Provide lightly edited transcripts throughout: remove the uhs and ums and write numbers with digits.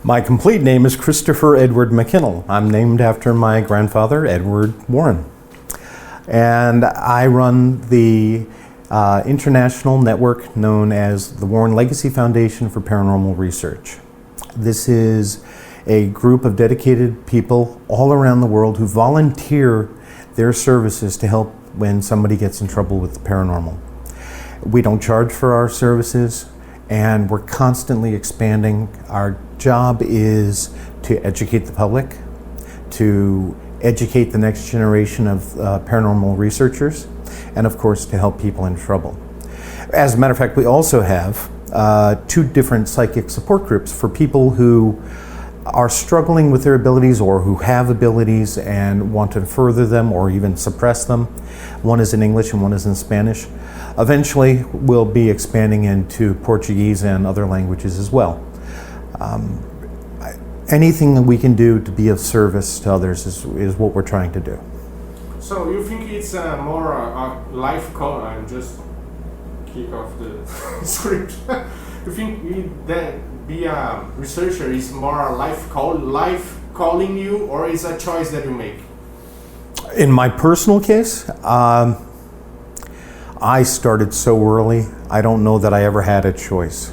My complete name is Christopher Edward Mckinnell. I'm named after my grandfather, Edward Warren. And I run the international network known as the Warren Legacy Foundation for Paranormal Research. This is a group of dedicated people all around the world who volunteer their services to help when somebody gets in trouble with the paranormal. We don't charge for our services, and we're constantly expanding. Our job is to educate the public, to educate the next generation of paranormal researchers, and of course to help people in trouble. As a matter of fact, we also have two different psychic support groups for people who are struggling with their abilities or who have abilities and want to further them or even suppress them. One is in English and one is in Spanish. Eventually, we'll be expanding into Portuguese and other languages as well. Anything that we can do to be of service to others is what we're trying to do. So you think it's more a life call? I'm just kick off the script. You think that be a researcher is more a life calling you, or is a choice that you make? In my personal case, I started so early, I don't know that I ever had a choice.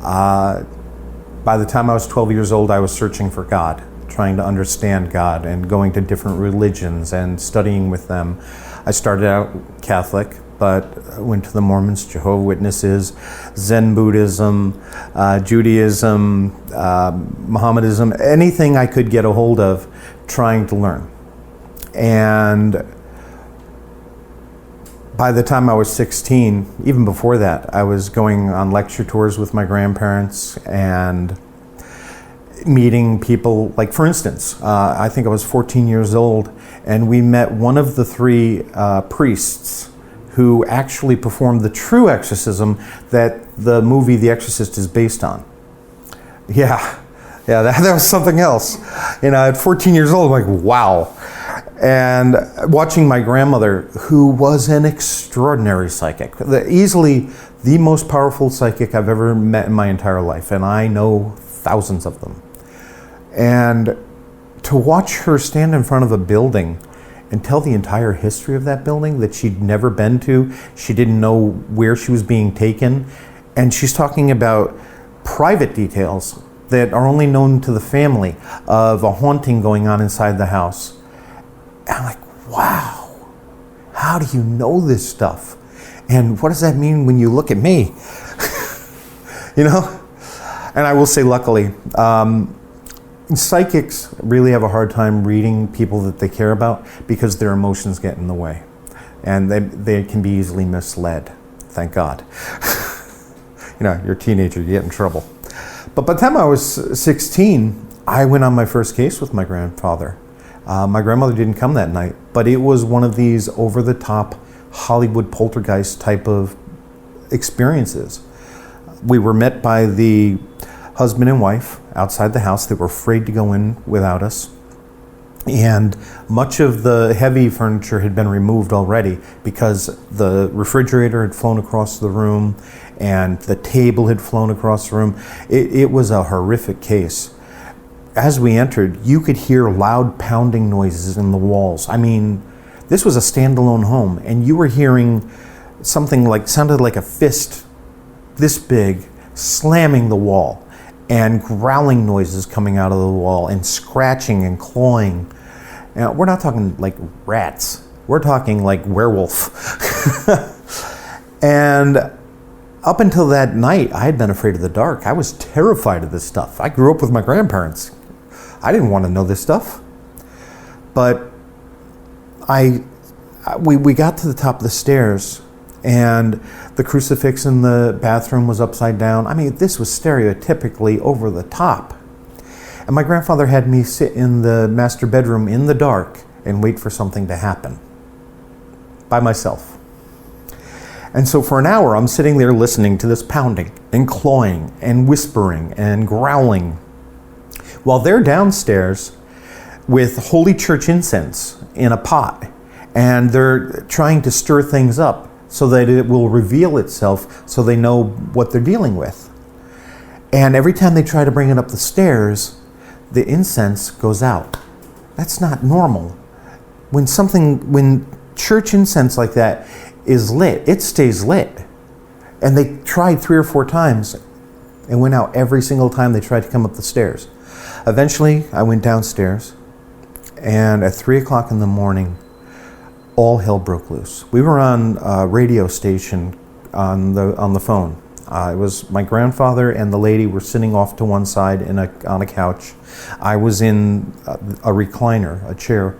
By the time I was 12 years old, I was searching for God, trying to understand God and going to different religions and studying with them. I started out Catholic, but went to the Mormons, Jehovah's Witnesses, Zen Buddhism, Judaism, Mohammedanism, anything I could get a hold of, trying to learn. And by the time I was 16, even before that, I was going on lecture tours with my grandparents and meeting people. Like, for instance, I think I was 14 years old, and we met one of the three priests who actually performed the true exorcism that the movie The Exorcist is based on. Yeah, that was something else. You know, at 14 years old, I'm like, wow. And watching my grandmother, who was an extraordinary psychic, easily the most powerful psychic I've ever met in my entire life, and I know thousands of them. And to watch her stand in front of a building and tell the entire history of that building that she'd never been to, she didn't know where she was being taken, and she's talking about private details that are only known to the family of a haunting going on inside the house. And I'm like, wow, how do you know this stuff? And what does that mean when you look at me? You know? And I will say, luckily, psychics really have a hard time reading people that they care about because their emotions get in the way. And they can be easily misled, thank God. You know, you're a teenager, you get in trouble. But by the time I was 16, I went on my first case with my grandfather. My grandmother didn't come that night, but it was one of these over-the-top Hollywood poltergeist type of experiences. We were met by the husband and wife outside the house. They were afraid to go in without us. And much of the heavy furniture had been removed already because the refrigerator had flown across the room and the table had flown across the room. It was a horrific case. As we entered, you could hear loud pounding noises in the walls. I mean, this was a standalone home, and you were hearing something sounded like a fist this big slamming the wall, and growling noises coming out of the wall, and scratching and clawing. Now, we're not talking like rats. We're talking like werewolf. And up until that night, I had been afraid of the dark. I was terrified of this stuff. I grew up with my grandparents. I didn't want to know this stuff. But we got to the top of the stairs, and the crucifix in the bathroom was upside down. I mean, this was stereotypically over the top. And my grandfather had me sit in the master bedroom in the dark and wait for something to happen by myself. And so for an hour, I'm sitting there listening to this pounding and clawing and whispering and growling, while they're downstairs with Holy Church incense in a pot, and they're trying to stir things up so that it will reveal itself so they know what they're dealing with. And every time they try to bring it up the stairs, the incense goes out. That's not normal. When church incense like that is lit, it stays lit. And they tried 3 or 4 times and went out every single time they tried to come up the stairs. Eventually, I went downstairs, and at 3 o'clock in the morning, all hell broke loose. We were on a radio station on the phone. It was my grandfather and the lady were sitting off to one side on a couch. I was in a recliner, a chair,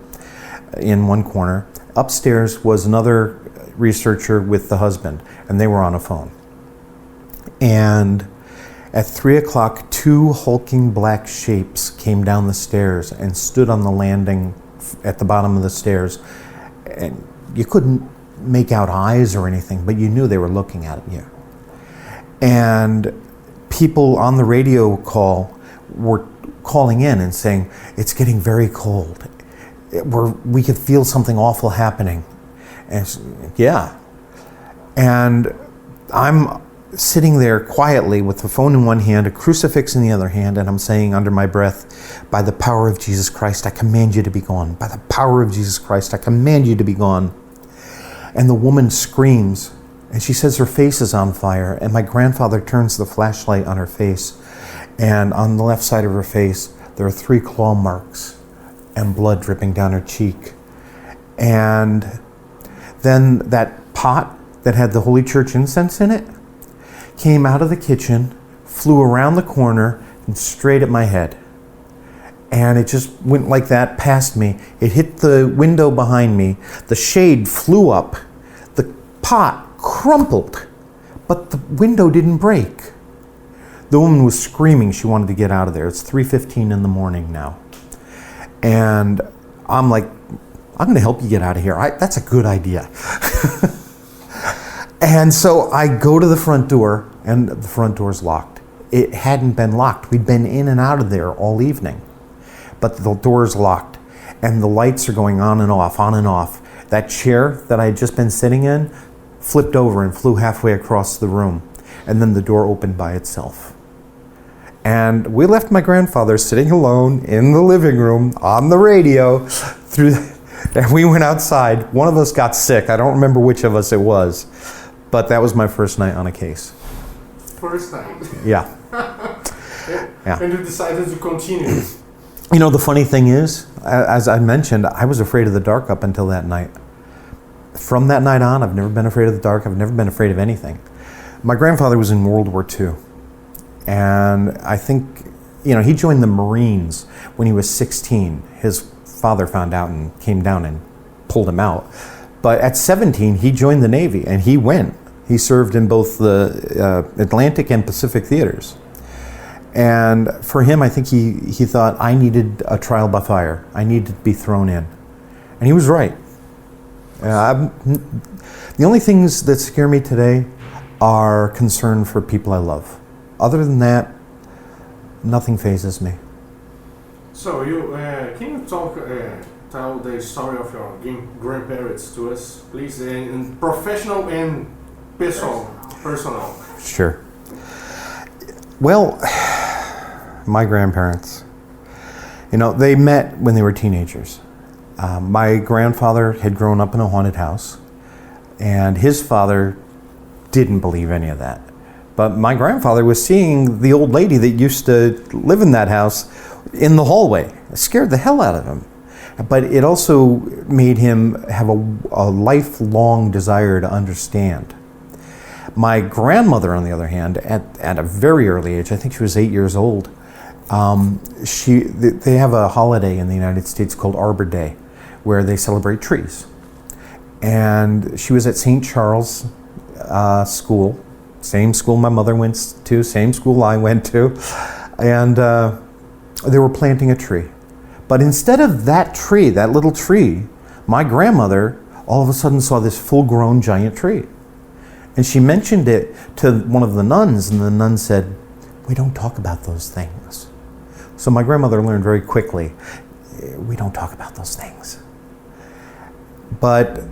in one corner. Upstairs was another researcher with the husband, and they were on a phone. And at 3 o'clock, 2 hulking black shapes came down the stairs and stood on the landing at the bottom of the stairs. And you couldn't make out eyes or anything, but you knew they were looking at you. And people on the radio call were calling in and saying, it's getting very cold. We could feel something awful happening. And yeah. And I'm sitting there quietly with the phone in one hand, a crucifix in the other hand, and I'm saying under my breath, by the power of Jesus Christ, I command you to be gone. By the power of Jesus Christ, I command you to be gone. And the woman screams, and she says her face is on fire, and my grandfather turns the flashlight on her face, and on the left side of her face, there are 3 claw marks and blood dripping down her cheek. And then that pot that had the Holy Church incense in it came out of the kitchen, flew around the corner, and straight at my head. And it just went like that past me. It hit the window behind me. The shade flew up. The pot crumpled, but the window didn't break. The woman was screaming she wanted to get out of there. It's 3:15 in the morning now. And I'm like, I'm going to help you get out of here. That's a good idea. And so I go to the front door, and the front door's locked. It hadn't been locked. We'd been in and out of there all evening. But the door's locked, and the lights are going on and off, on and off. That chair that I had just been sitting in flipped over and flew halfway across the room. And then the door opened by itself. And we left my grandfather sitting alone in the living room on the radio and we went outside. One of us got sick. I don't remember which of us it was. But that was my first night on a case. First night? Yeah. Yeah. And you decided to continue. You know, the funny thing is, as I mentioned, I was afraid of the dark up until that night. From that night on, I've never been afraid of the dark. I've never been afraid of anything. My grandfather was in World War II. And I think, you know, he joined the Marines when he was 16. His father found out and came down and pulled him out. But at 17, he joined the Navy, and he went. He served in both the Atlantic and Pacific theaters. And for him, I think he thought, I needed a trial by fire. I needed to be thrown in. And he was right. The only things that scare me today are concern for people I love. Other than that, nothing phases me. So can you tell the story of your grandparents to us, please, in professional and personal? Sure. Well, my grandparents, you know, they met when they were teenagers. My grandfather had grown up in a haunted house, and his father didn't believe any of that. But my grandfather was seeing the old lady that used to live in that house in the hallway. It scared the hell out of him. But it also made him have a lifelong desire to understand. My grandmother, on the other hand, at a very early age, I think she was 8 years old, they have a holiday in the United States called Arbor Day, where they celebrate trees. And she was at St. Charles School, same school my mother went to, same school I went to, and they were planting a tree. But instead of that tree, that little tree, my grandmother all of a sudden saw this full-grown giant tree. And she mentioned it to one of the nuns, and the nun said, "We don't talk about those things." So my grandmother learned very quickly, we don't talk about those things. But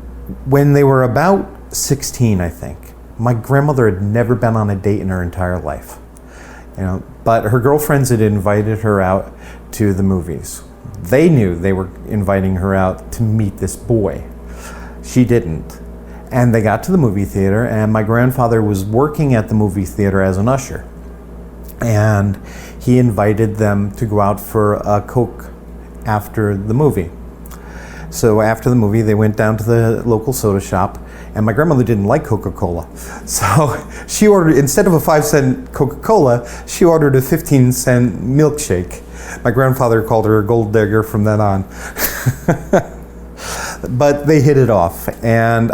when they were about 16, I think, my grandmother had never been on a date in her entire life. But her girlfriends had invited her out to the movies. They knew they were inviting her out to meet this boy. She didn't. And they got to the movie theater, and my grandfather was working at the movie theater as an usher. And he invited them to go out for a Coke after the movie. So after the movie, they went down to the local soda shop, and my grandmother didn't like Coca-Cola. So she ordered, instead of a 5-cent Coca-Cola, she ordered a 15-cent milkshake. My grandfather called her a gold digger from then on. But they hit it off. And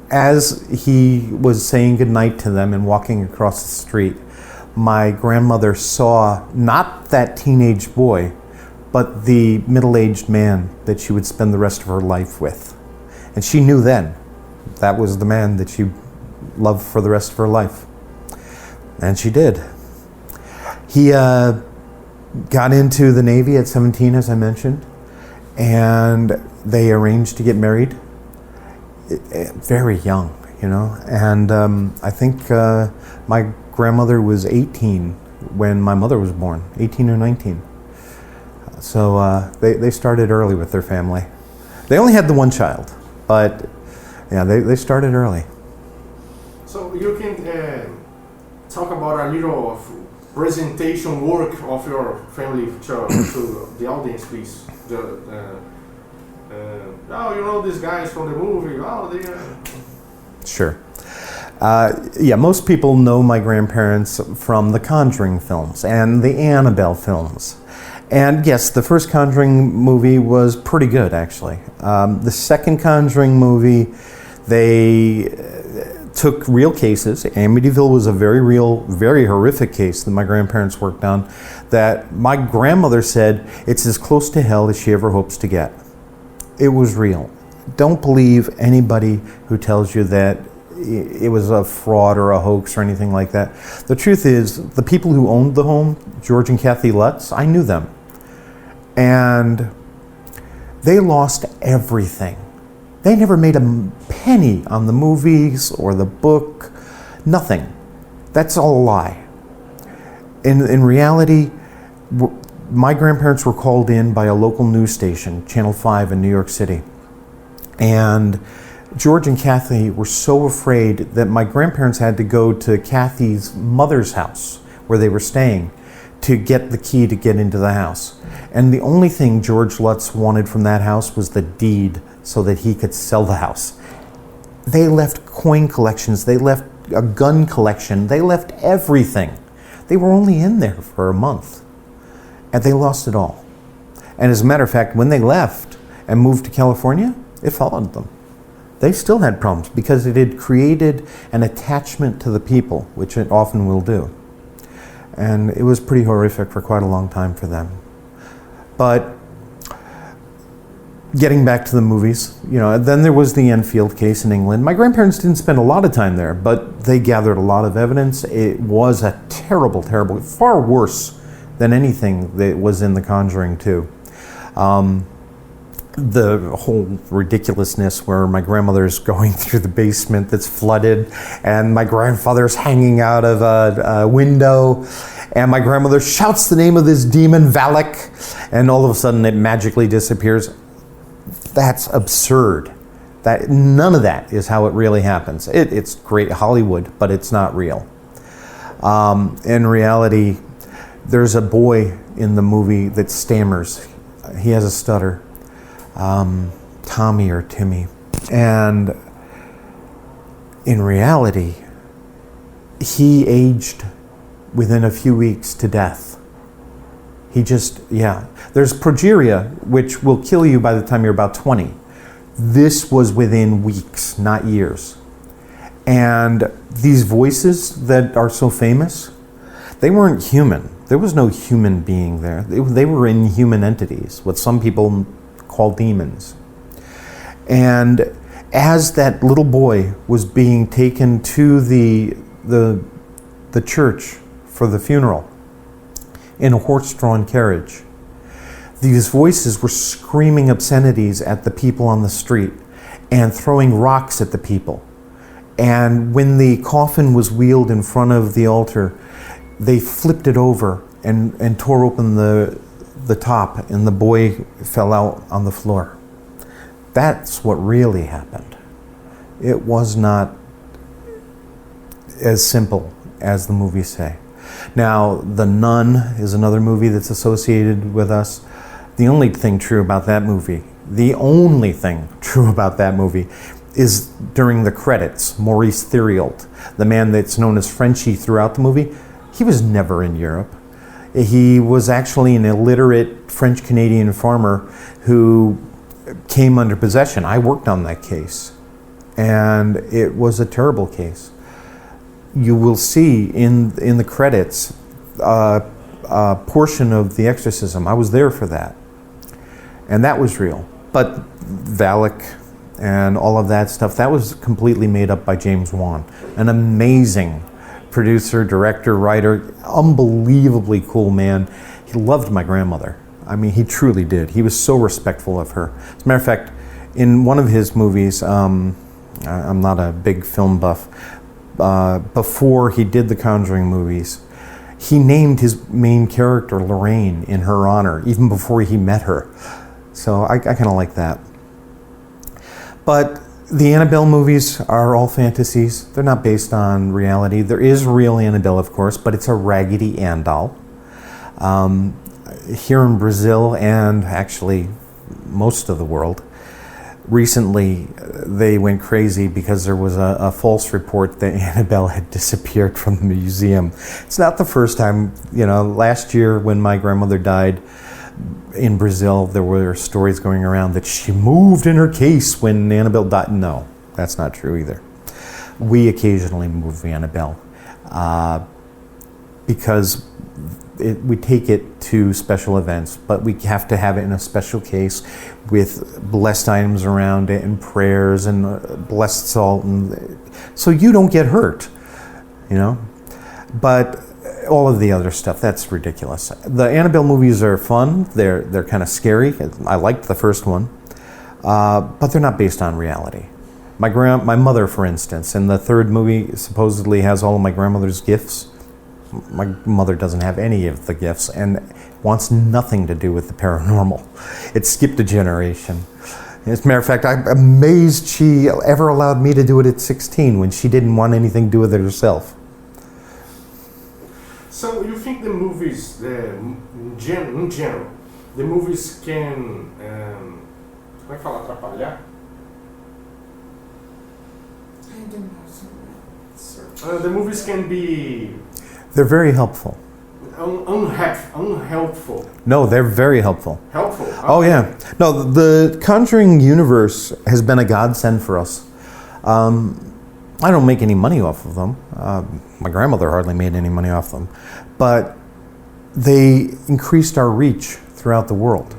as he was saying goodnight to them and walking across the street, my grandmother saw not that teenage boy, but the middle-aged man that she would spend the rest of her life with. And she knew then that was the man that she loved for the rest of her life. And she did. He got into the Navy at 17, as I mentioned, and they arranged to get married very young, And I think my grandmother was 18 when my mother was born, 18 or 19. So they started early with their family. They only had the one child, but yeah, they started early. So you can talk about a little of presentation work of your family to the audience, please. These guys from the movie. Sure. Most people know my grandparents from the Conjuring films and the Annabelle films. And yes, the first Conjuring movie was pretty good, actually. The second Conjuring movie, they took real cases. Amityville was a very real, very horrific case that my grandparents worked on, that my grandmother said it's as close to hell as she ever hopes to get. It was real. Don't believe anybody who tells you that it was a fraud or a hoax or anything like that. The truth is, the people who owned the home, George and Kathy Lutz, I knew them. And they lost everything. They never made a penny on the movies or the book, nothing. That's all a lie. In reality, my grandparents were called in by a local news station, Channel 5 in New York City. And George and Kathy were so afraid that my grandparents had to go to Kathy's mother's house where they were staying to get the key to get into the house. And the only thing George Lutz wanted from that house was the deed so that he could sell the house. They left coin collections, they left a gun collection, they left everything. They were only in there for a month, and they lost it all. And as a matter of fact, when they left and moved to California, it followed them. They still had problems because it had created an attachment to the people, which it often will do. And it was pretty horrific for quite a long time for them. But getting back to the movies, then there was the Enfield case in England. My grandparents didn't spend a lot of time there, but they gathered a lot of evidence. It was a terrible, terrible, far worse than anything that was in The Conjuring 2. The whole ridiculousness where my grandmother's going through the basement that's flooded and my grandfather's hanging out of a window and my grandmother shouts the name of this demon, Valak, and all of a sudden it magically disappears. That's absurd. None of that is how it really happens. It's great Hollywood, but it's not real. In reality, there's a boy in the movie that stammers. He has a stutter. Tommy or Timmy. And in reality, he aged within a few weeks to death. There's progeria, which will kill you by the time you're about 20. This was within weeks, not years. And these voices that are so famous, they weren't human. There was no human being there. They were inhuman entities, what some people call demons. And as that little boy was being taken to the church for the funeral in a horse-drawn carriage, these voices were screaming obscenities at the people on the street and throwing rocks at the people. And when the coffin was wheeled in front of the altar, they flipped it over and tore open the top, and the boy fell out on the floor. That's what really happened. It was not as simple as the movies say. Now, The Nun is another movie that's associated with us. The only thing true about that movie is during the credits, Maurice Theriault, the man that's known as Frenchie throughout the movie, he was never in Europe. He was actually an illiterate French-Canadian farmer who came under possession. I worked on that case, and it was a terrible case. You will see in the credits a portion of the exorcism. I was there for that, and that was real. But Valak and all of that stuff, that was completely made up by James Wan, an amazing producer, director, writer, unbelievably cool man. He loved my grandmother. I mean, he truly did. He was so respectful of her. As a matter of fact, in one of his movies, I'm not a big film buff, before he did the Conjuring movies, he named his main character Lorraine in her honor, even before he met her. So I kind of like that. But the Annabelle movies are all fantasies. They're not based on reality. There is real Annabelle, of course, but it's a Raggedy Ann doll. Here in Brazil, and actually most of the world, recently they went crazy because there was a false report that Annabelle had disappeared from the museum. It's not the first time. Last year when my grandmother died in Brazil, there were stories going around that she moved in her case when Annabelle died. No, that's not true either. We occasionally move Annabelle because we take it to special events, but we have to have it in a special case with blessed items around it and prayers and blessed salt, and so you don't get hurt, But all of the other stuff, that's ridiculous. The Annabelle movies are fun. They're kind of scary. I liked the first one, but they're not based on reality. My mother, for instance, in the third movie, supposedly has all of my grandmother's gifts. My mother doesn't have any of the gifts and wants nothing to do with the paranormal. It skipped a generation. As a matter of fact, I'm amazed she ever allowed me to do it at 16 when she didn't want anything to do with it herself. So you think the movies, in general, the movies can, como é que fala, atrapalhar? I don't know. The movies can be... They're very helpful. Unhelpful. No, they're very helpful. Helpful? Oh yeah. No, the Conjuring universe has been a godsend for us. I don't make any money off of them. My grandmother hardly made any money off them. But they increased our reach throughout the world.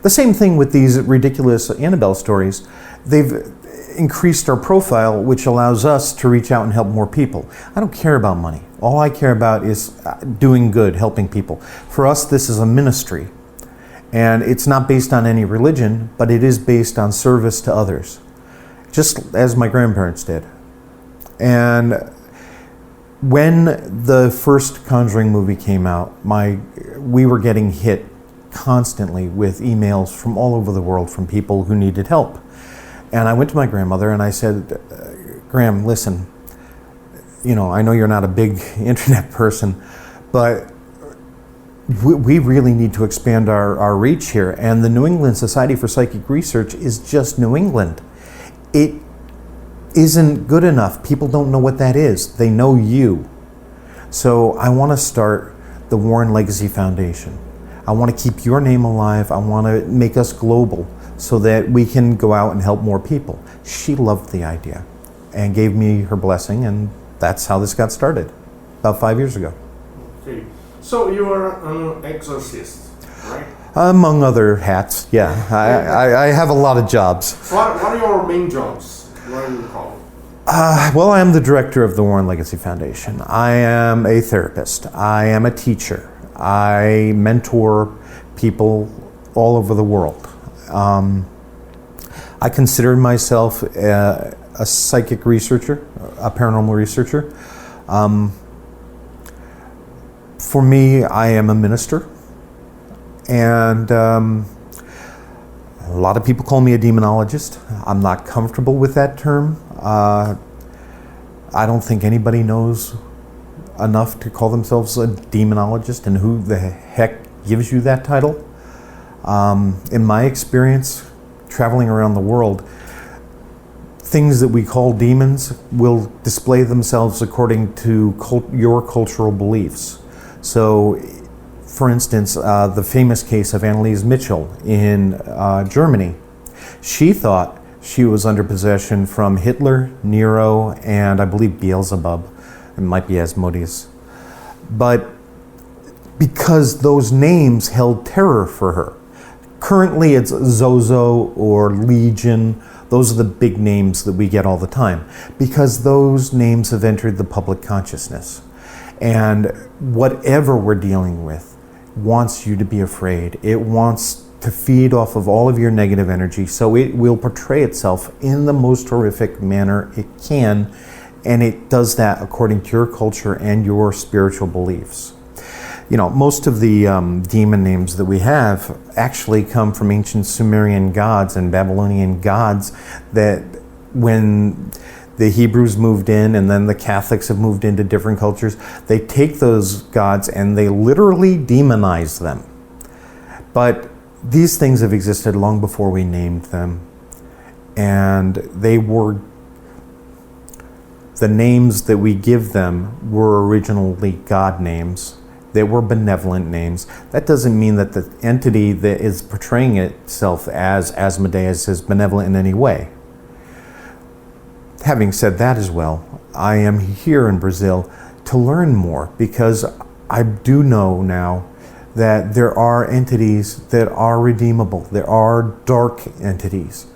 The same thing with these ridiculous Annabelle stories. They've increased our profile, which allows us to reach out and help more people. I don't care about money. All I care about is doing good, helping people. For us, this is a ministry. And it's not based on any religion, but it is based on service to others, just as my grandparents did. And when the first Conjuring movie came out, we were getting hit constantly with emails from all over the world from people who needed help. And I went to my grandmother and I said, Gram, listen, I know you're not a big internet person, but we really need to expand our reach here. And the New England Society for Psychic Research is just New England. It isn't good enough. People don't know what that is. They know you. So I want to start the Warren Legacy Foundation. I want to keep your name alive. I want to make us global so that we can go out and help more people. She loved the idea and gave me her blessing, and that's how this got started about 5 years ago. Okay. So you are an exorcist, right? Among other hats, yeah. I have a lot of jobs. What are your main jobs? What are you called? Well, I am the director of the Warren Legacy Foundation. I am a therapist. I am a teacher. I mentor people all over the world. I consider myself a psychic researcher, a paranormal researcher. For me, I am a minister, and a lot of people call me a demonologist. I'm not comfortable with that term. I don't think anybody knows enough to call themselves a demonologist, and who the heck gives you that title. In my experience, traveling around the world, things that we call demons will display themselves according to your cultural beliefs. So, for instance, the famous case of Anneliese Mitchell in Germany. She thought she was under possession from Hitler, Nero, and I believe Beelzebub. It might be Asmodeus. But because those names held terror for her. Currently it's Zozo or Legion. Those are the big names that we get all the time, because those names have entered the public consciousness. And whatever we're dealing with wants you to be afraid. It wants to feed off of all of your negative energy, so it will portray itself in the most horrific manner it can, and it does that according to your culture and your spiritual beliefs. You know, most of the demon names that we have actually come from ancient Sumerian gods and Babylonian gods, that when the Hebrews moved in and then the Catholics have moved into different cultures, they take those gods and they literally demonize them. But these things have existed long before we named them, and the names that we give them were originally God names. They were benevolent names. That doesn't mean that the entity that is portraying itself as Asmodeus is benevolent in any way. Having said that as well, I am here in Brazil to learn more, because I do know now that there are entities that are redeemable. There are dark entities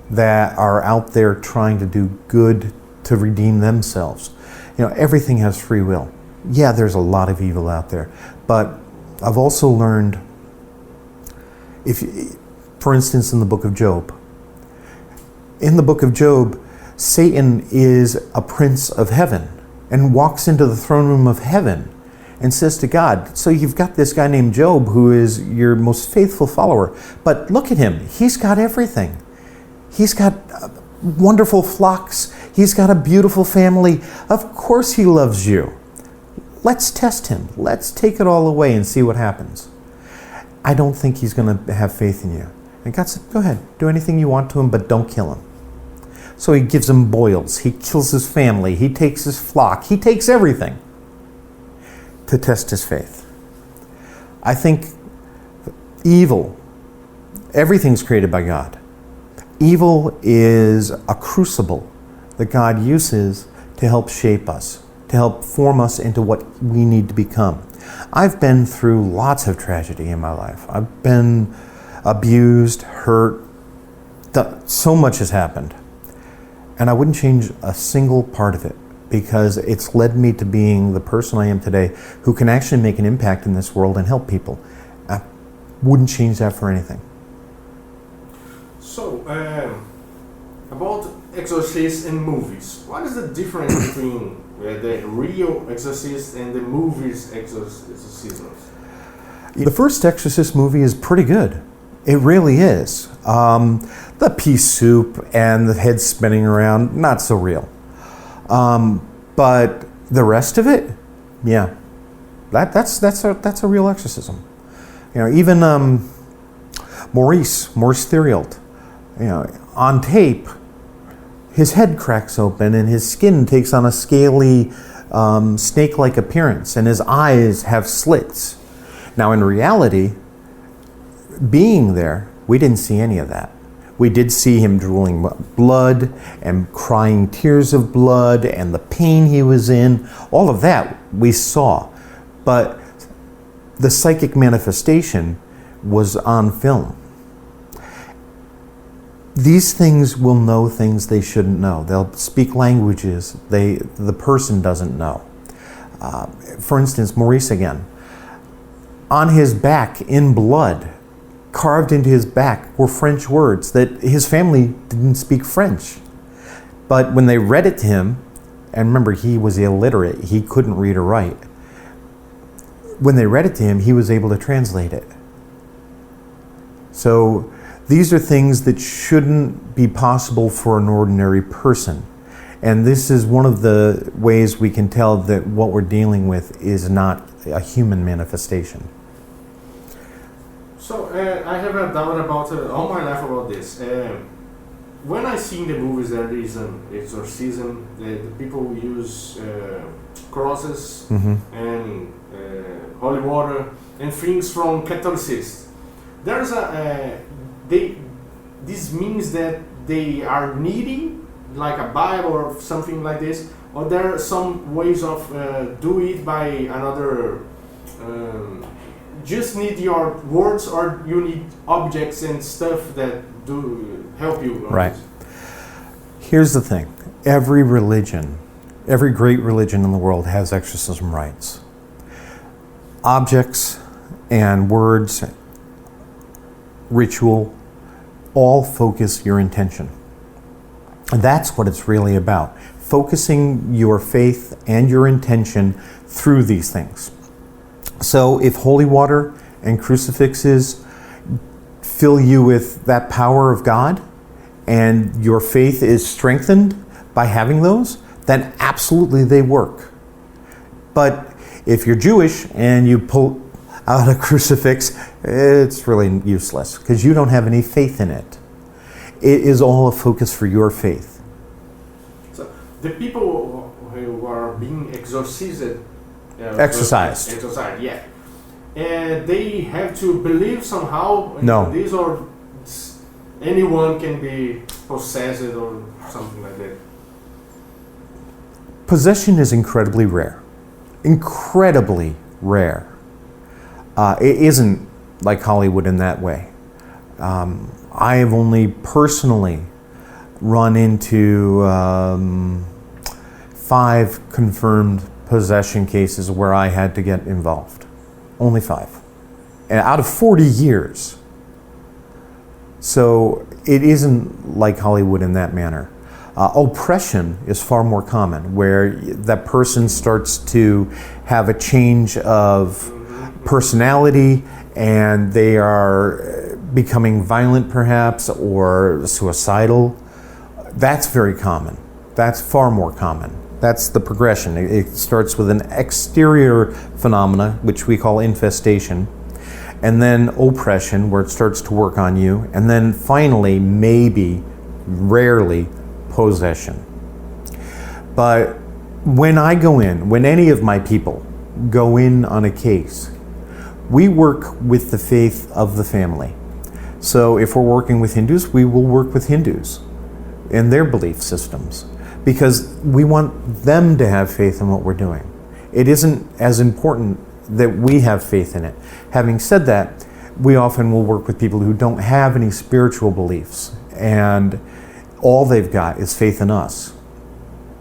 that are out there trying to do good to redeem themselves. You know, everything has free will. Yeah, there's a lot of evil out there, but I've also learned, for instance, in the book of Job. In the book of Job, Satan is a prince of heaven and walks into the throne room of heaven and says to God, so you've got this guy named Job who is your most faithful follower, but look at him, he's got everything. He's got wonderful flocks, he's got a beautiful family, of course he loves you. Let's test him. Let's take it all away and see what happens. I don't think he's going to have faith in you. And God said, go ahead, do anything you want to him, but don't kill him. So he gives him boils. He kills his family. He takes his flock. He takes everything to test his faith. I think evil, everything's created by God. Evil is a crucible that God uses to help shape us, to help form us into what we need to become. I've been through lots of tragedy in my life. I've been abused, hurt, so much has happened. And I wouldn't change a single part of it, because it's led me to being the person I am today, who can actually make an impact in this world and help people. I wouldn't change that for anything. So, about exorcists and movies, what is the difference between the real exorcist and the movies exorcisms? The first Exorcist movie is pretty good. It really is. The pea soup and the head spinning around, not so real. But the rest of it, yeah, that's a real exorcism. You know, even Maurice Theriault, you know, on tape, his head cracks open and his skin takes on a scaly, snake-like appearance, and his eyes have slits. Now, in reality, being there, we didn't see any of that. We did see him drooling blood and crying tears of blood and the pain he was in. All of that we saw. But the psychic manifestation was on film. These things will know things they shouldn't know. They'll speak languages the person doesn't know. For instance, Maurice again. On his back, in blood, carved into his back, were French words that his family didn't speak French. But when they read it to him, and remember, he was illiterate, he couldn't read or write. when they read it to him, he was able to translate it. So these are things that shouldn't be possible for an ordinary person. And this is one of the ways we can tell that what we're dealing with is not a human manifestation. So I have a doubt about all my life about this. When I see in the movies there is an exorcism, the people use crosses and holy water and things from Catholicism. There's this means that they are needing like a Bible or something like this, or there are some ways of do it by another. Just need your words, or you need objects and stuff that do help you. Right. Here's the thing. Every religion, every great religion in the world has exorcism rites. Objects and words, ritual, all focus your intention. And that's what it's really about. Focusing your faith and your intention through these things. So if holy water and crucifixes fill you with that power of God and your faith is strengthened by having those, then absolutely they work. But if you're Jewish and you pull out a crucifix, it's really useless because you don't have any faith in it. It is all a focus for your faith. So the people who are being exorcised, exercised, yeah. They have to believe somehow in No. this, or anyone can be possessed or something like that. Possession is incredibly rare. Incredibly rare. It isn't like Hollywood in that way. I have only personally run into 5 confirmed possession cases where I had to get involved. Only 5. And out of 40 years. So it isn't like Hollywood in that manner. Oppression is far more common, where that person starts to have a change of personality and they are becoming violent perhaps or suicidal. That's very common. That's far more common. That's the progression. It starts with an exterior phenomena, which we call infestation, and then oppression, where it starts to work on you, and then finally, maybe, rarely, possession. But when I go in, when any of my people go in on a case, we work with the faith of the family. So if we're working with Hindus, we will work with Hindus and their belief systems, because we want them to have faith in what we're doing. It isn't as important that we have faith in it. Having said that, we often will work with people who don't have any spiritual beliefs and all they've got is faith in us.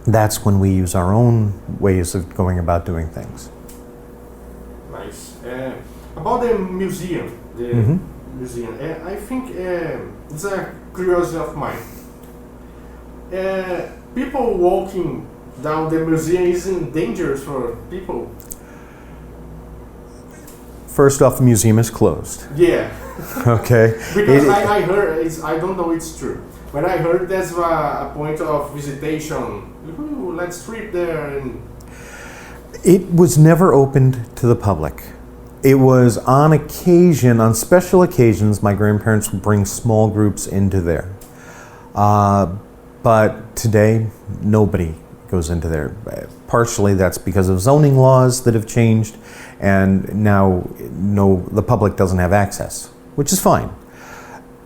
That's when we use our own ways of going about doing things. Nice. About the museum, museum, I think it's a curiosity of mine. People walking down the museum isn't dangerous for people. First off, the museum is closed. Yeah. Okay. Because I heard, I don't know it's true, but I heard there's a point of visitation. Ooh, let's trip there. And it was never opened to the public. It was on occasion, on special occasions, my grandparents would bring small groups into there. But today, nobody goes into there. Partially that's because of zoning laws that have changed, and now the public doesn't have access, which is fine.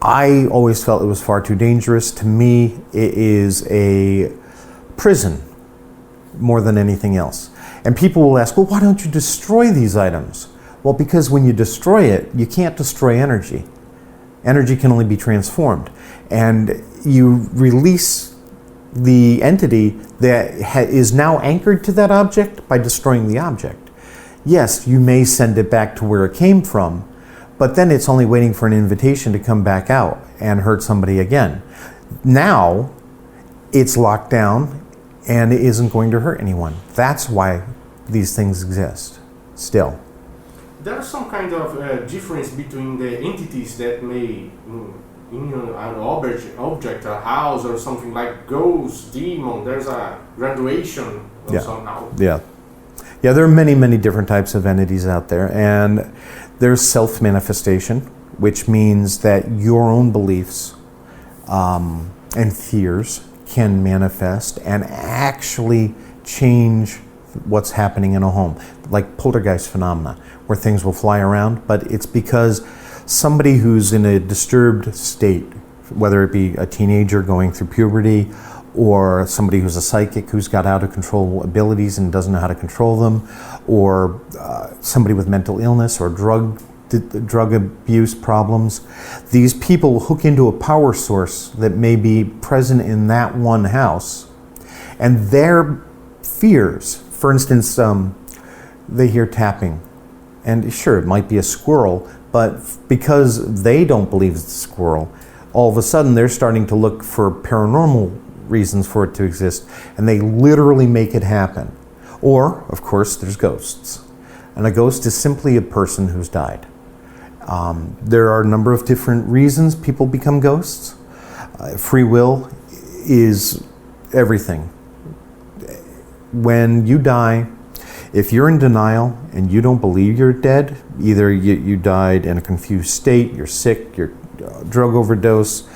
I always felt it was far too dangerous. To me, it is a prison more than anything else. And people will ask, well, why don't you destroy these items? Well, because when you destroy it, you can't destroy energy. Energy can only be transformed. And you release the entity that is now anchored to that object by destroying the object. Yes, you may send it back to where it came from, but then it's only waiting for an invitation to come back out and hurt somebody again. Now, it's locked down and it isn't going to hurt anyone. That's why these things exist still. there's some kind of difference between the entities that may in an object, a house or something like ghost, demon. There's a graduation somehow. Yeah. Yeah, there are many, many different types of entities out there. And there's self-manifestation, which means that your own beliefs and fears can manifest and actually change what's happening in a home, like poltergeist phenomena, where things will fly around, but it's because somebody who's in a disturbed state, whether it be a teenager going through puberty or somebody who's a psychic who's got out of control abilities and doesn't know how to control them, or somebody with mental illness or drug abuse problems, these people hook into a power source that may be present in that one house, and their fears, for instance, they hear tapping, and sure, it might be a squirrel, but because they don't believe it's a squirrel, all of a sudden they're starting to look for paranormal reasons for it to exist, and they literally make it happen. Or, of course, there's ghosts. And a ghost is simply a person who's died. There are a number of different reasons people become ghosts. Free will is everything. When you die, if you're in denial and you don't believe you're dead, either you died in a confused state, you're sick, you're drug overdose,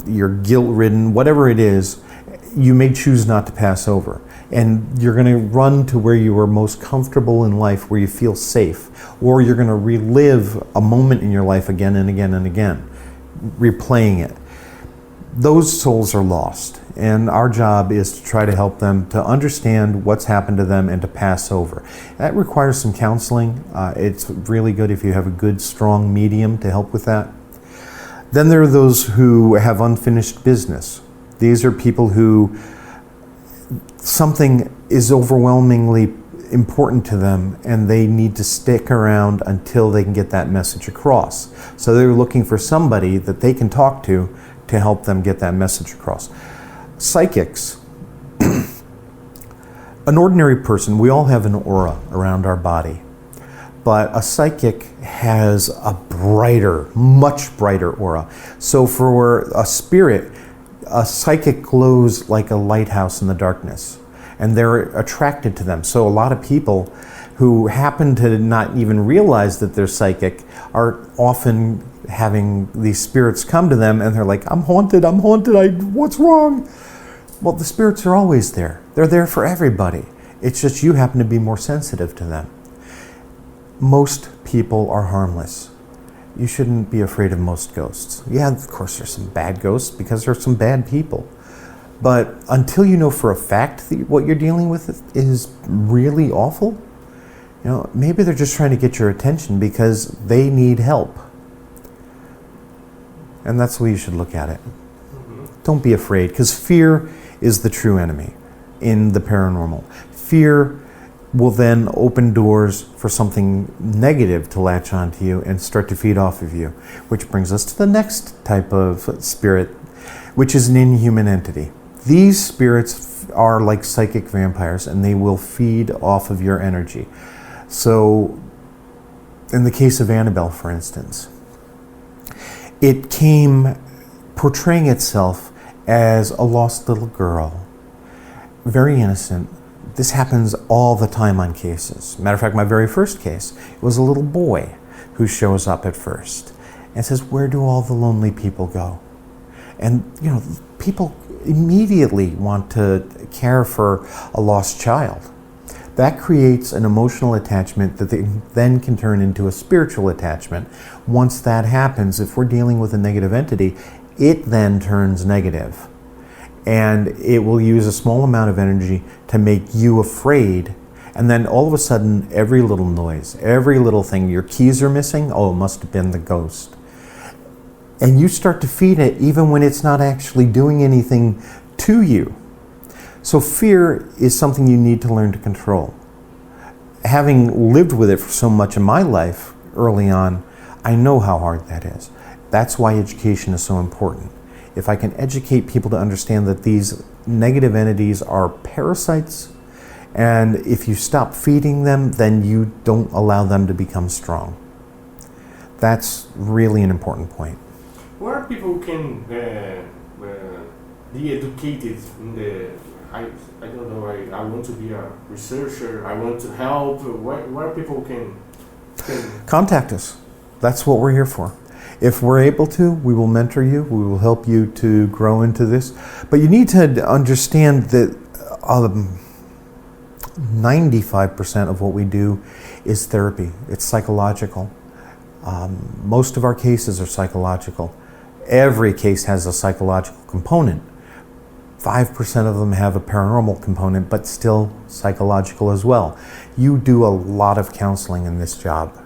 you're guilt-ridden, whatever it is, you may choose not to pass over. And you're going to run to where you are most comfortable in life, where you feel safe. Or you're going to relive a moment in your life again and again and again, replaying it. Those souls are lost. And our job is to try to help them to understand what's happened to them and to pass over. That requires some counseling. It's really good if you have a good, strong medium to help with that. Then there are those who have unfinished business. These are people who something is overwhelmingly important to them and they need to stick around until they can get that message across. So they're looking for somebody that they can talk to help them get that message across. Psychics, an ordinary person, we all have an aura around our body, but a psychic has a brighter, much brighter aura. So for a spirit, a psychic glows like a lighthouse in the darkness, and they're attracted to them. So a lot of people who happen to not even realize that they're psychic are often having these spirits come to them, and they're like, I'm haunted, what's wrong? Well, the spirits are always there. They're there for everybody. It's just you happen to be more sensitive to them. Most people are harmless. You shouldn't be afraid of most ghosts. Yeah, of course there's some bad ghosts because there's some bad people. But until you know for a fact that what you're dealing with is really awful, maybe they're just trying to get your attention because they need help. And that's the way you should look at it. Don't be afraid, because fear is the true enemy in the paranormal. Fear will then open doors for something negative to latch onto you and start to feed off of you, which brings us to the next type of spirit, which is an inhuman entity. These spirits are like psychic vampires, and they will feed off of your energy. So, in the case of Annabelle, for instance, it came portraying itself as a lost little girl, very innocent. This happens all the time on cases. Matter of fact, my very first case, it was a little boy who shows up at first and says, where do all the lonely people go? And, people immediately want to care for a lost child. That creates an emotional attachment that they then can turn into a spiritual attachment. Once that happens, if we're dealing with a negative entity, it then turns negative. And it will use a small amount of energy to make you afraid. And then all of a sudden, every little noise, every little thing, your keys are missing, oh, it must have been the ghost. And you start to feed it even when it's not actually doing anything to you. So fear is something you need to learn to control. Having lived with it for so much of my life early on, I know how hard that is. That's why education is so important. If I can educate people to understand that these negative entities are parasites And if you stop feeding them, then you don't allow them to become strong. That's really an important point. Where people can be educated in the, I don't know, I want to be a researcher, I want to help, where people can... Contact us. That's what we're here for. If we're able to, we will mentor you, we will help you to grow into this. But you need to understand that 95% of what we do is therapy. It's psychological. Most of our cases are psychological. Every case has a psychological component. 5% of them have a paranormal component, but still psychological as well. You do a lot of counseling in this job.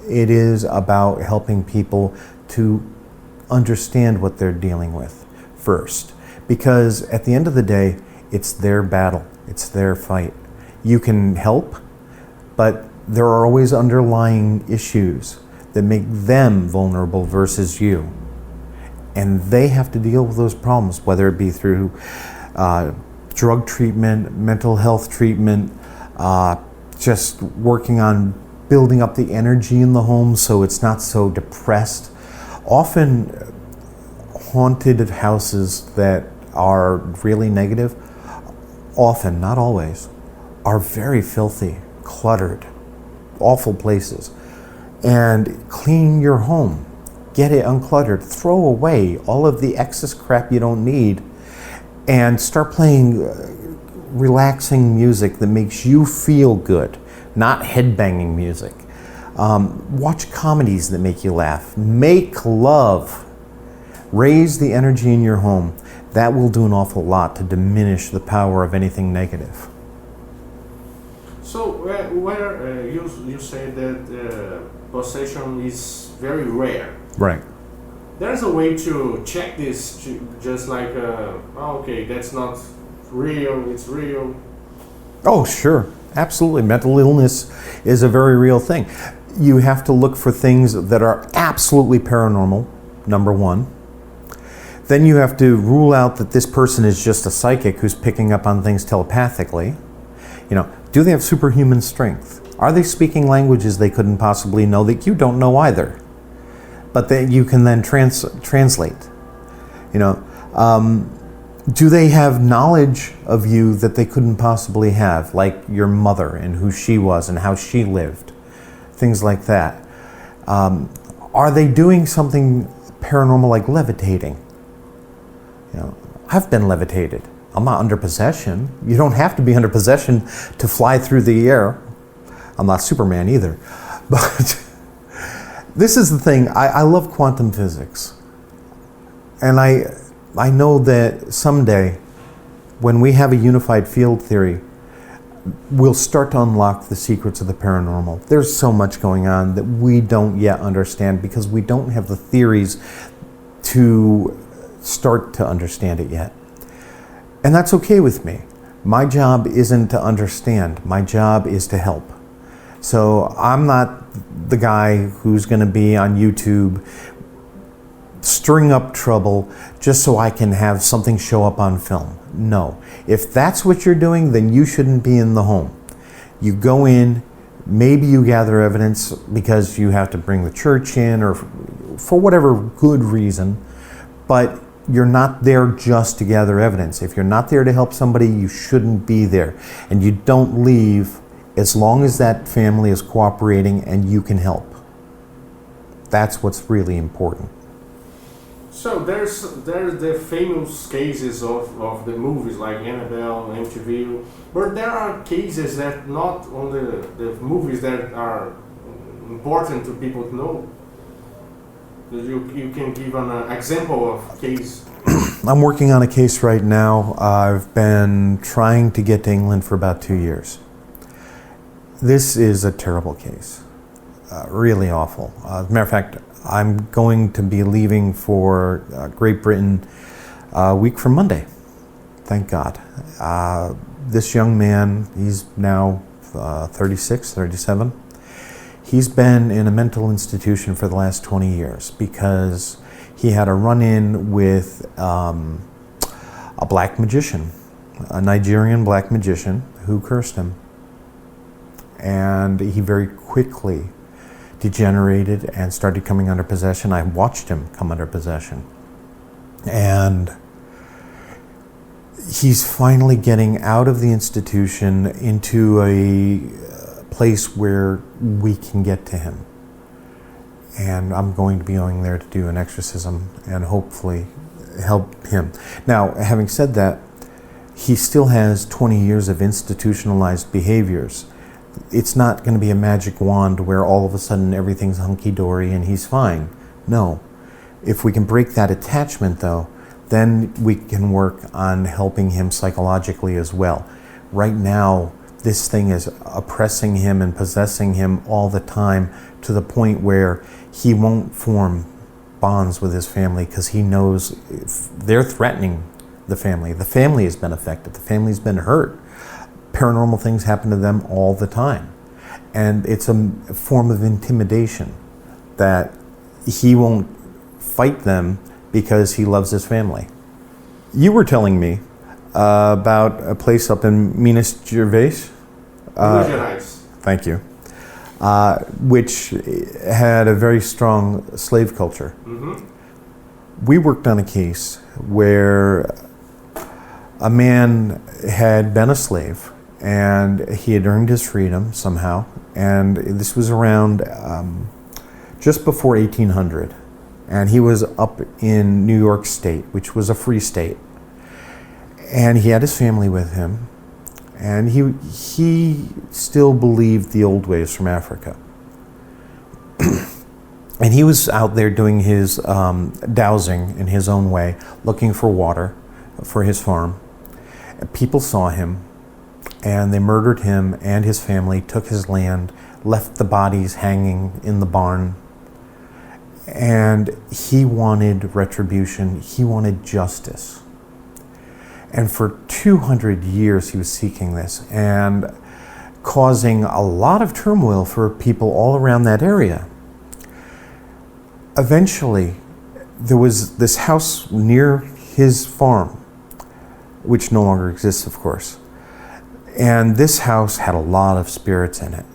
It is about helping people to understand what they're dealing with first. Because at the end of the day, it's their battle, it's their fight. You can help, but there are always underlying issues that make them vulnerable versus you. And they have to deal with those problems, whether it be through drug treatment, mental health treatment, just working on building up the energy in the home so it's not so depressed. Often haunted houses that are really negative, often, not always, are very filthy, cluttered, awful places. And clean your home. Get it uncluttered. Throw away all of the excess crap you don't need and start playing relaxing music that makes you feel good, not headbanging music. Watch comedies that make you laugh. Make love. Raise the energy in your home. That will do an awful lot to diminish the power of anything negative. So, where you say that possession is very rare. Right. There's a way to check this, just like, okay, that's not real, it's real. Oh, sure. Absolutely. Mental illness is a very real thing. You have to look for things that are absolutely paranormal, number one. Then you have to rule out that this person is just a psychic who's picking up on things telepathically. You know, do they have superhuman strength? Are they speaking languages they couldn't possibly know that you don't know either? But that you can then translate. You know, do they have knowledge of you that they couldn't possibly have, like your mother and who she was and how she lived, things like that. Are they doing something paranormal like levitating? You know, I've been levitated. I'm not under possession. You don't have to be under possession to fly through the air. I'm not Superman either. But this is the thing, I love quantum physics. And I know that someday, when we have a unified field theory, we'll start to unlock the secrets of the paranormal. There's so much going on that we don't yet understand because we don't have the theories to start to understand it yet. And that's okay with me. My job isn't to understand. My job is to help. So I'm not the guy who's going to be on YouTube stirring up trouble just so I can have something show up on film. No. If that's what you're doing, then you shouldn't be in the home. You go in, maybe you gather evidence because you have to bring the church in or for whatever good reason, but you're not there just to gather evidence. If you're not there to help somebody, you shouldn't be there. And you don't leave as long as that family is cooperating and you can help. That's what's really important. So there's the famous cases of the movies like Annabelle, MTV, but there are cases that not on the movies that are important to people to know. You can give an example of case. I'm working on a case right now. I've been trying to get to England for about 2 years. This is a terrible case, really awful. As a matter of fact, I'm going to be leaving for Great Britain a week from Monday, thank God. This young man, he's now 36, 37. He's been in a mental institution for the last 20 years because he had a run-in with a black magician, a Nigerian black magician who cursed him. And he very quickly degenerated and started coming under possession. I watched him come under possession. And he's finally getting out of the institution into a place where we can get to him. And I'm going to be going there to do an exorcism and hopefully help him. Now, having said that, he still has 20 years of institutionalized behaviors. It's not going to be a magic wand where all of a sudden everything's hunky-dory and he's fine. No. If we can break that attachment, though, then we can work on helping him psychologically as well. Right now, this thing is oppressing him and possessing him all the time to the point where he won't form bonds with his family because he knows they're threatening the family. The family has been affected. The family's been hurt. Paranormal things happen to them all the time. And it's a form of intimidation that he won't fight them because he loves his family. You were telling me about a place up in Minas Gerais. Minas Gerais. Thank you. Which had a very strong slave culture. Mm-hmm. We worked on a case where a man had been a slave and he had earned his freedom somehow. And this was around just before 1800. And he was up in New York State, which was a free state. And he had his family with him. And he still believed the old ways from Africa. And he was out there doing his dowsing in his own way, looking for water for his farm. People saw him, and they murdered him and his family, took his land, left the bodies hanging in the barn. And he wanted retribution. He wanted justice. And for 200 years he was seeking this and causing a lot of turmoil for people all around that area. Eventually, there was this house near his farm, which no longer exists, of course. And this house had a lot of spirits in it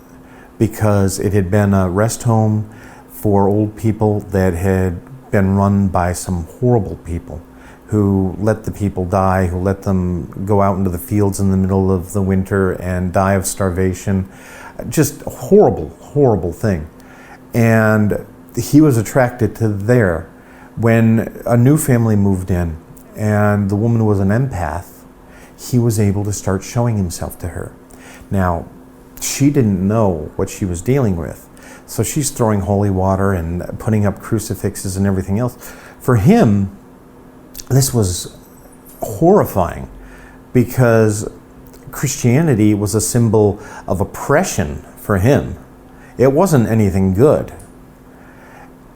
because it had been a rest home for old people that had been run by some horrible people who let the people die, who let them go out into the fields in the middle of the winter and die of starvation. Just a horrible, horrible thing. And he was attracted to there. When a new family moved in and the woman was an empath, he was able to start showing himself to her. Now, she didn't know what she was dealing with. So she's throwing holy water and putting up crucifixes and everything else. For him, this was horrifying because Christianity was a symbol of oppression for him. It wasn't anything good.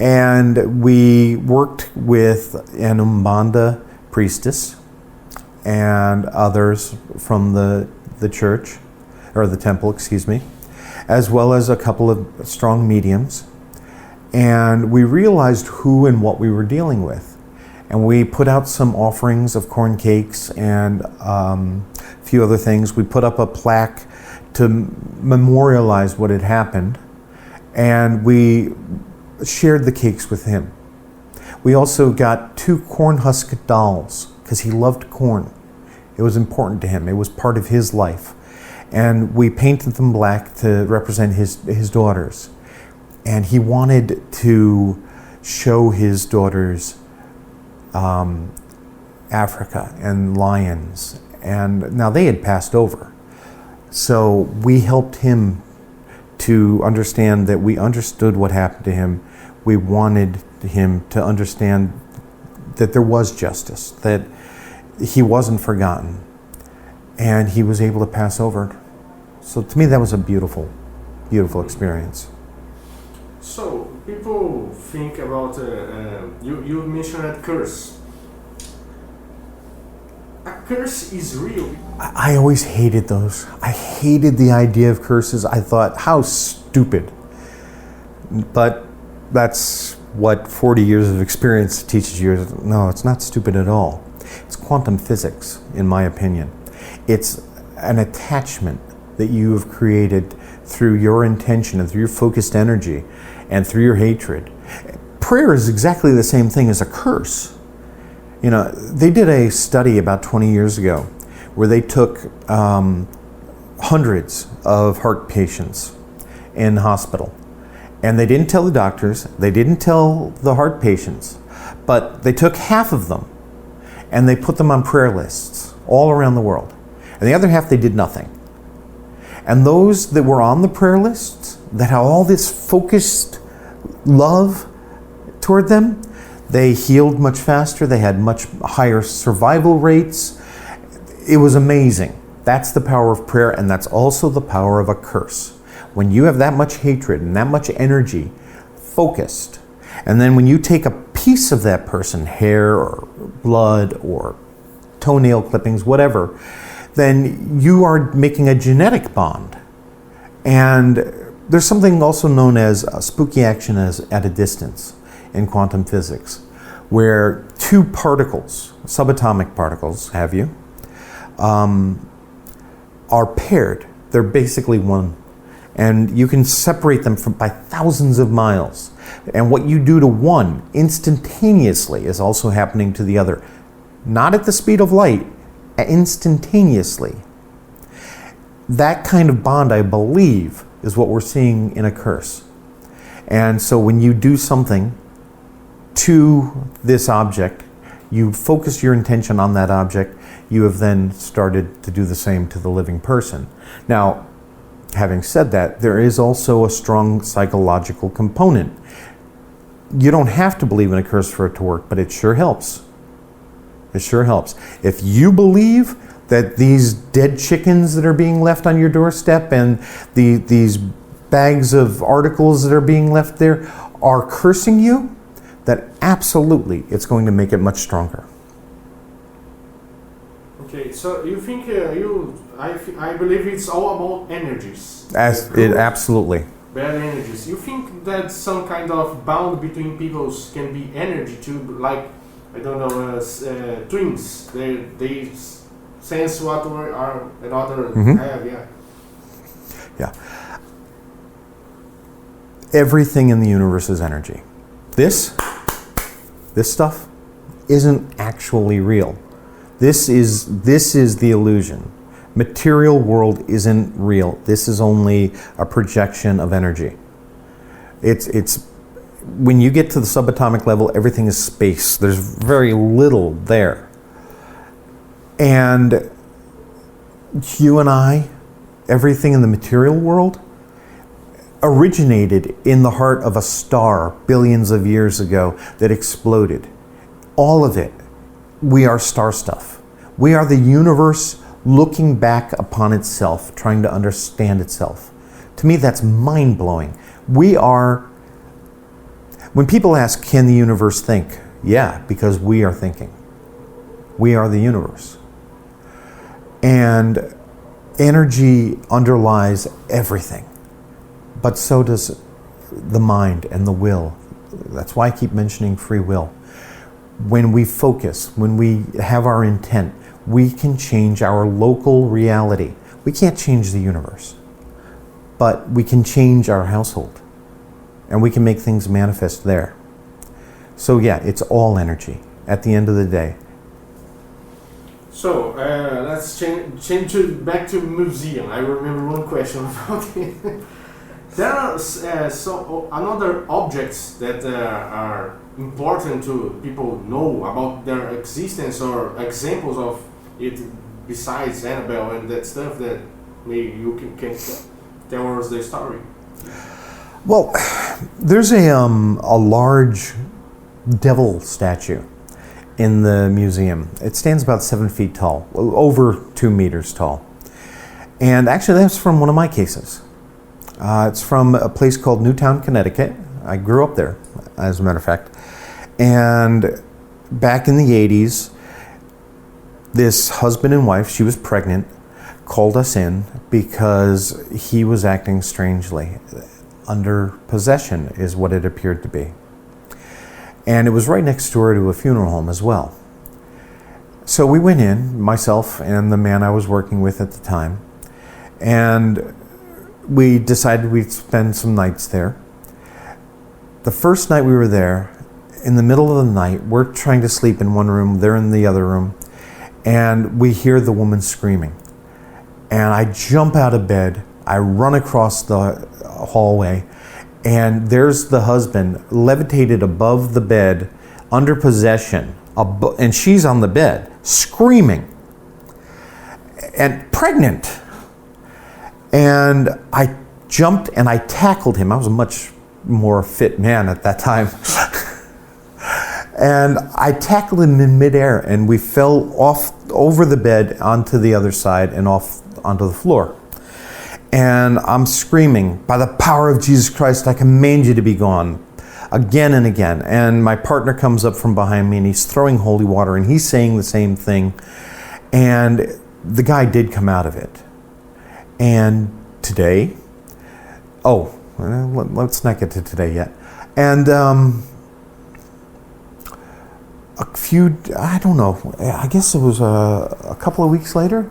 And we worked with an Umbanda priestess and others from the church, or the temple, excuse me, as well as a couple of strong mediums. And we realized who and what we were dealing with. And we put out some offerings of corn cakes and a few other things. We put up a plaque to memorialize what had happened. And we shared the cakes with him. We also got 2 corn husk dolls because he loved corn. It was important to him. It was part of his life. And we painted them black to represent his daughters. And he wanted to show his daughters Africa and lions. And now they had passed over. So we helped him to understand that we understood what happened to him. We wanted him to understand that there was justice, that he wasn't forgotten, and he was able to pass over. So to me, that was a beautiful, beautiful experience. So people think about you mentioned a curse. A curse is real. I always hated those. I hated the idea of curses. I thought, how stupid. But that's what 40 years of experience teaches you. No, it's not stupid at all. It's quantum physics, in my opinion. It's an attachment that you have created through your intention and through your focused energy and through your hatred. Prayer is exactly the same thing as a curse. You know, they did a study about 20 years ago where they took hundreds of heart patients in hospital, and they didn't tell the doctors, they didn't tell the heart patients, but they took half of them and they put them on prayer lists all around the world, and the other half they did nothing. And those that were on the prayer lists, that had all this focused love toward them, they healed much faster, they had much higher survival rates. It was amazing. That's the power of prayer, and that's also the power of a curse. When you have that much hatred and that much energy focused, and then when you take a piece of that person, hair or blood or toenail clippings, whatever, then you are making a genetic bond. And there's something also known as spooky action as at a distance in quantum physics, where two particles, subatomic particles, are paired. They're basically one. And you can separate them by thousands of miles. And what you do to one instantaneously is also happening to the other. Not at the speed of light, instantaneously. That kind of bond, I believe, is what we're seeing in a curse. And so when you do something to this object, you focus your intention on that object, you have then started to do the same to the living person. Now, having said that, there is also a strong psychological component. You don't have to believe in a curse for it to work, but it sure helps. It sure helps. If you believe that these dead chickens that are being left on your doorstep and these bags of articles that are being left there are cursing you, that absolutely it's going to make it much stronger. Okay, so you think I believe it's all about energies. Absolutely. Bad energies. You think that some kind of bound between peoples can be energy too, like I don't know, twins. They sense what another have. Yeah. Everything in the universe is energy. This stuff isn't actually real. This is the illusion. Material world isn't real. This is only a projection of energy. It's when you get to the subatomic level, everything is space. There's very little there. And you and I, everything in the material world, originated in the heart of a star billions of years ago that exploded. All of it. We are star stuff. We are the universe looking back upon itself, trying to understand itself. To me, that's mind-blowing. We are, when people ask, can the universe think? Yeah, because we are thinking. We are the universe. And energy underlies everything. But so does the mind and the will. That's why I keep mentioning free will. When we focus, when we have our intent, we can change our local reality. We can't change the universe, but we can change our household, and we can make things manifest there. So yeah, it's all energy at the end of the day. So let's change back to museum. I remember one question about it. There are another objects that are important to people know about their existence, or examples of it besides Annabelle and that stuff that maybe you can tell us the story. Well, there's a large devil statue in the museum. It stands about 7 feet tall, over 2 meters tall. And actually that's from one of my cases. It's from a place called Newtown, Connecticut. I grew up there, as a matter of fact. And back in the 80s, this husband and wife, she was pregnant, called us in because he was acting strangely. Under possession is what it appeared to be. And it was right next door to a funeral home as well. So we went in, myself and the man I was working with at the time, and we decided we'd spend some nights there. The first night we were there, in the middle of the night, we're trying to sleep in one room, they're in the other room, and we hear the woman screaming. And I jump out of bed, I run across the hallway, and there's the husband levitated above the bed, under possession, and she's on the bed, screaming, and pregnant. And I jumped and I tackled him. I was a much more fit man at that time. And I tackled him in midair, and we fell off over the bed onto the other side and off onto the floor. And I'm screaming, by the power of Jesus Christ, I command you to be gone, again and again. And my partner comes up from behind me and he's throwing holy water and he's saying the same thing. And the guy did come out of it. And today, let's not get to today yet. And I guess it was a couple of weeks later,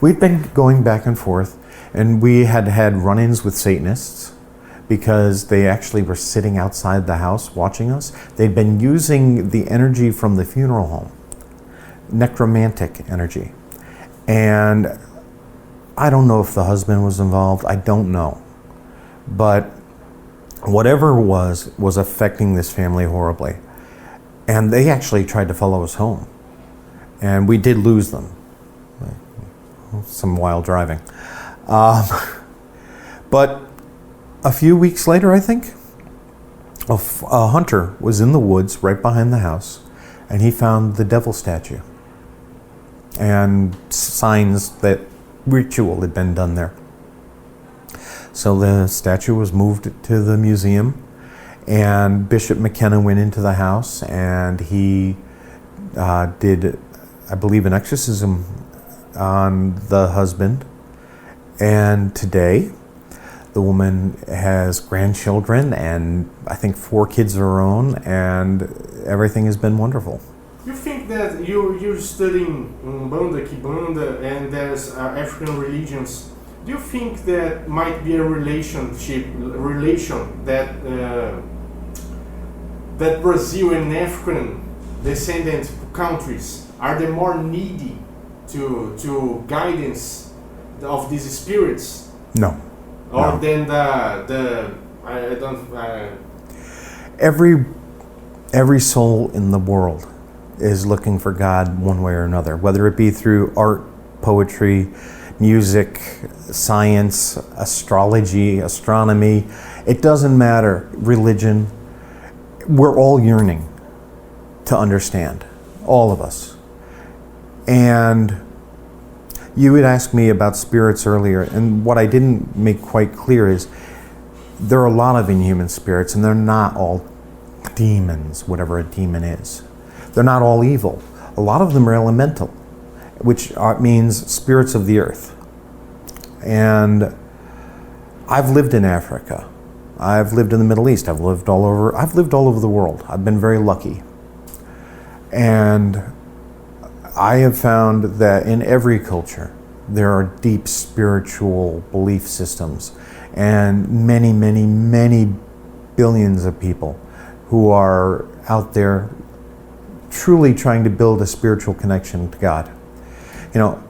we'd been going back and forth, and we had had run-ins with Satanists because they actually were sitting outside the house watching us. They'd been using the energy from the funeral home, necromantic energy. And I don't know if the husband was involved, I don't know. But whatever it was affecting this family horribly. And they actually tried to follow us home. And we did lose them. Some wild driving. But a few weeks later, I think, a hunter was in the woods right behind the house, and he found the devil statue and signs that ritual had been done there. So the statue was moved to the museum, and Bishop McKenna went into the house, and he did, I believe, an exorcism on the husband. And today, the woman has grandchildren, and I think 4 kids of her own, and everything has been wonderful. You think that you're studying Umbanda, Kibanda, and there's African religions. Do you think that might be a relation that Brazil and African descendant countries are the more needy to guidance of these spirits? No. Or no. then Every soul in the world is looking for God one way or another, whether it be through art, poetry, music, science, astrology, astronomy. It doesn't matter. Religion. We're all yearning to understand, all of us. And you had asked me about spirits earlier, and what I didn't make quite clear is there are a lot of inhuman spirits, and they're not all demons, whatever a demon is. They're not all evil. A lot of them are elemental, which means spirits of the earth. And I've lived in Africa. I've lived in the Middle East. I've lived all over the world. I've been very lucky. And I have found that in every culture, there are deep spiritual belief systems, and many, many, many billions of people who are out there truly trying to build a spiritual connection to God. You know,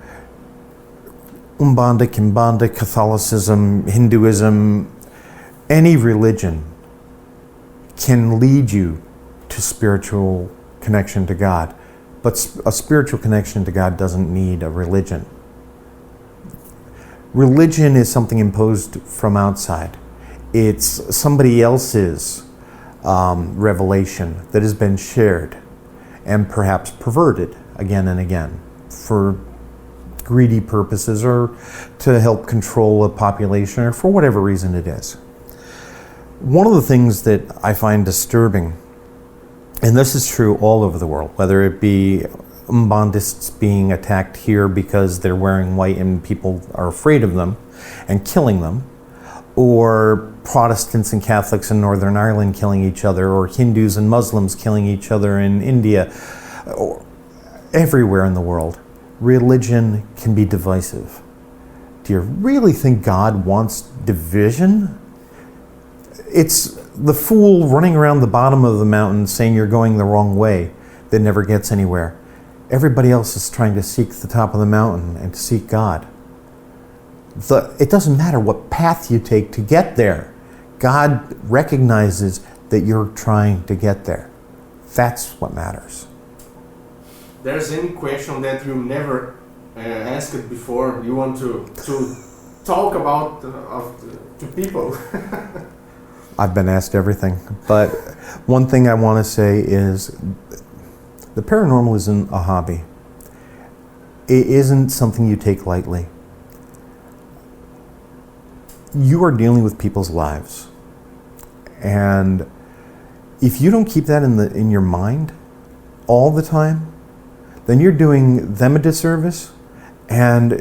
Umbanda, Kimbanda, Catholicism, Hinduism, any religion can lead you to spiritual connection to God. But a spiritual connection to God doesn't need a religion. Religion is something imposed from outside. It's somebody else's revelation that has been shared and perhaps perverted again and again for greedy purposes or to help control a population or for whatever reason it is. One of the things that I find disturbing, and this is true all over the world, whether it be Umbandists being attacked here because they're wearing white and people are afraid of them and killing them, or Protestants and Catholics in Northern Ireland killing each other, or Hindus and Muslims killing each other in India. everywhere in the world, religion can be divisive. Do you really think God wants division? It's the fool running around the bottom of the mountain saying you're going the wrong way that never gets anywhere. Everybody else is trying to seek the top of the mountain and to seek God. It doesn't matter what path you take to get there. God recognizes that you're trying to get there. That's what matters. There's any question that you never asked before you want to talk about to people? I've been asked everything, but one thing I want to say is the paranormal isn't a hobby. It isn't something you take lightly. You are dealing with people's lives, and if you don't keep that in your mind all the time, then you're doing them a disservice, and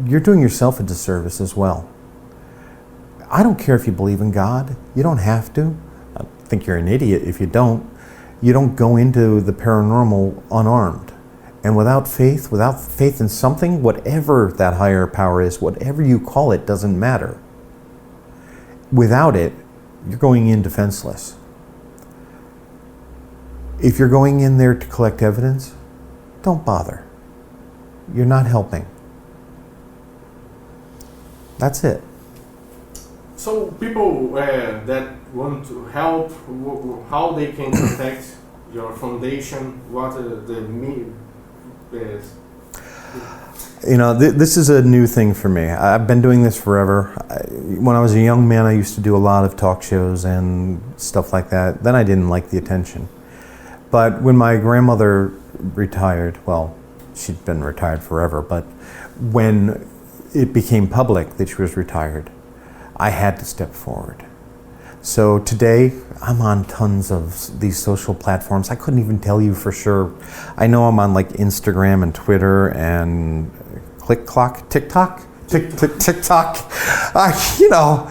you're doing yourself a disservice as well. I don't care if you believe in God. You don't have to. I think you're an idiot if you don't. You don't go into the paranormal unarmed. And without faith in something, whatever that higher power is, whatever you call it, doesn't matter. Without it, you're going in defenseless. If you're going in there to collect evidence, don't bother. You're not helping. That's it. So people that want to help, how they can contact your foundation? What the mean is? You know, this is a new thing for me. I've been doing this forever. When I was a young man, I used to do a lot of talk shows and stuff like that. Then I didn't like the attention. But when my grandmother retired, well, she'd been retired forever, but when it became public that she was retired, I had to step forward. So today, I'm on tons of these social platforms. I couldn't even tell you for sure. I know I'm on like Instagram and Twitter and TikTok. You know.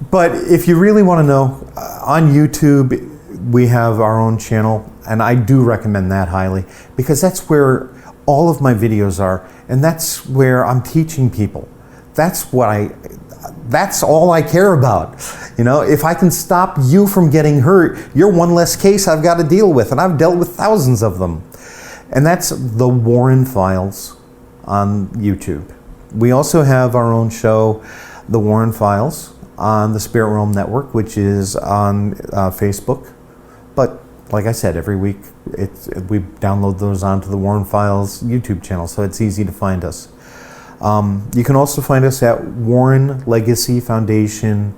But if you really want to know, on YouTube, we have our own channel, and I do recommend that highly because that's where all of my videos are, and that's where I'm teaching people. That's all I care about. You know, if I can stop you from getting hurt, you're one less case I've got to deal with, and I've dealt with thousands of them. And that's the Warren Files on YouTube. We also have our own show, The Warren Files, on the Spirit Realm Network, which is on Facebook. But like I said, every week we download those onto the Warren Files YouTube channel, so it's easy to find us. You can also find us at Warren Legacy Foundation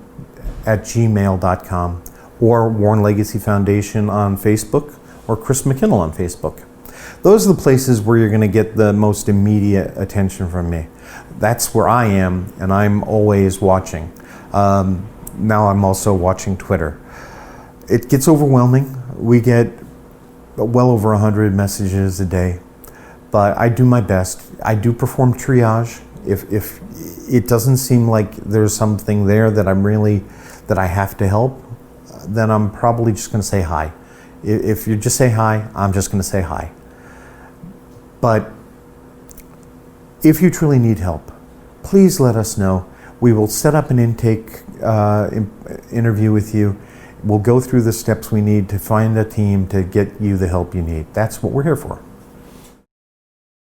@gmail.com or Warren Legacy Foundation on Facebook or Chris Mckinnell on Facebook. Those are the places where you're going to get the most immediate attention from me. That's where I am, and I'm always watching. Now I'm also watching Twitter. It gets overwhelming. We get well over 100 messages a day. But I do my best. I do perform triage. If it doesn't seem like there's something there that I have to help, then I'm probably just going to say hi. If you just say hi, I'm just going to say hi. But if you truly need help, please let us know. We will set up an intake interview with you. We'll go through the steps we need to find a team to get you the help you need. That's what we're here for.